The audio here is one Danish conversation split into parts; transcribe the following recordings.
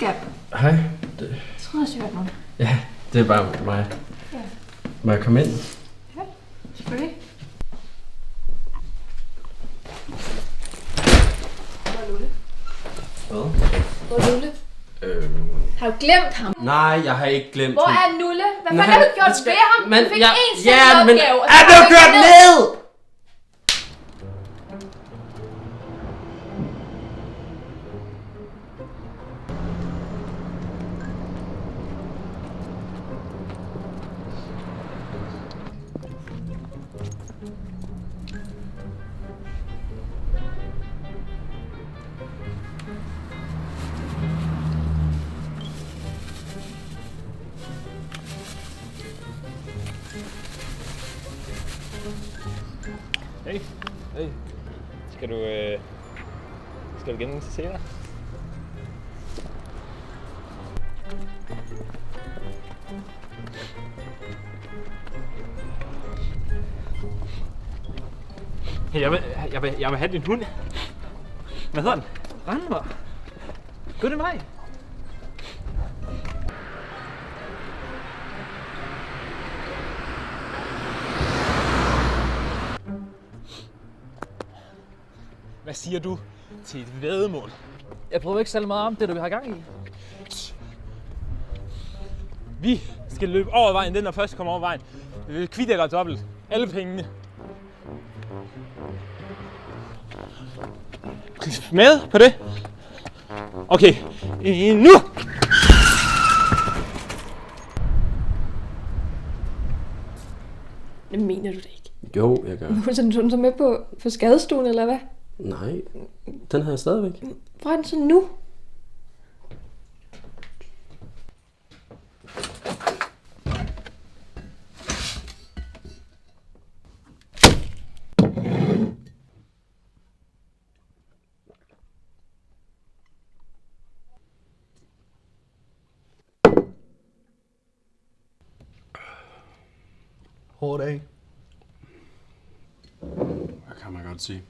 skat. Hej. Jeg troede også, jeg hørte nogen. Ja, det er bare mig. Ja. Må jeg komme ind? Ja, selvfølgelig. Hvor er Lulle? Hvad? Hvor er Lulle? Har du glemt ham? Nej, jeg har ikke glemt Hvor er Nulle? Hvad fanden har du gjort ved ham? Du fik en simpel opgave, og så er du kørt ned? Hey. Hey. Skal du gennem til senere? Hey, jeg vil have din hund. Hvad hedder den? Randmer. Gå den vej. Hvad siger du til et væddemål? Jeg prøver ikke særlig meget om det, du har gang i. Vi skal løbe over vejen, den der først kommer over vejen. Kvidækker dobbelt. Alle pengene. Med på det? Okay, nu! Det mener du det ikke? Jo, jeg gør. Hun så med på skadestuen, eller hvad? Nej, den har jeg stadigvæk. Hvor er den så nu? Hård dag. Hvad kan man godt sige?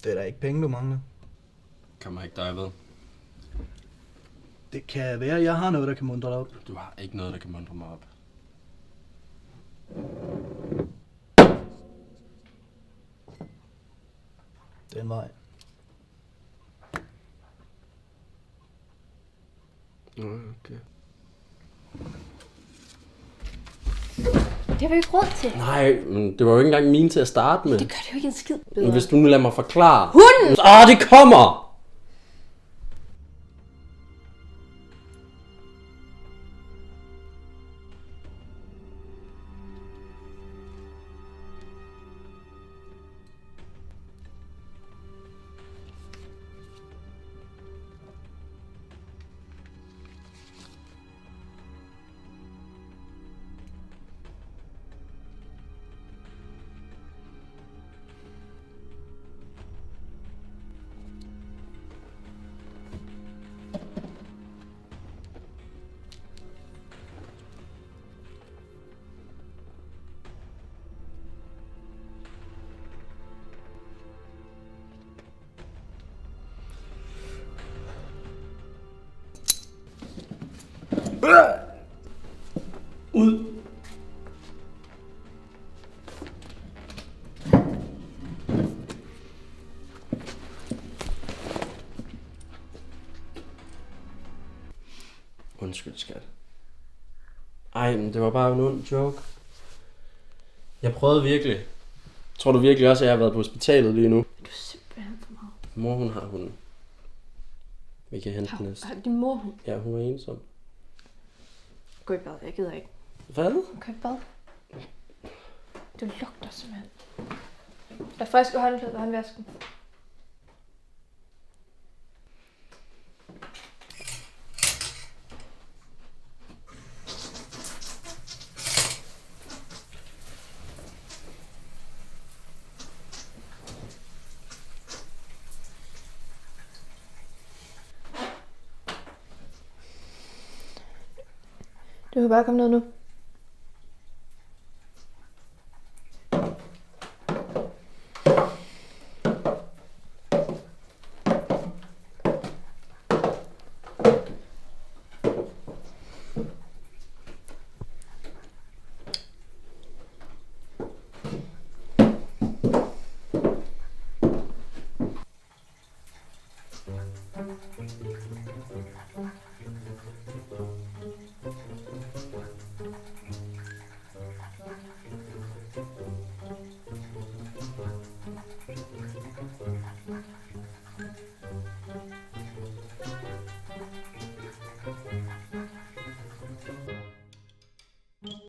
Det er da ikke penge, du mangler. Kan man ikke dig ved? Det kan være, at jeg har noget, der kan muntre dig op. Du har ikke noget, der kan muntre mig op. Den vej. Okay. Det har vi ikke råd til. Nej, men det var jo ikke engang mine til at starte med. Det gør det jo ikke en skid bedre. Men hvis du nu lader mig forklare. Hunden! Det kommer! Ud! Undskyld, skat. Ej, men det var bare en ond joke. Jeg prøvede virkelig. Tror du virkelig også, at jeg har været på hospitalet lige nu? Du er simpelthen for meget. Mor, hun har hunden. Vi kan hente den næste. Har din mor hund? Ja, hun er ensom. Gå i bad, jeg gider ikke. Hvad? Gå i bad. Det lugter simpelthen. Der er friske håndklæder ved håndvasken. Du kan bare komme ned nu.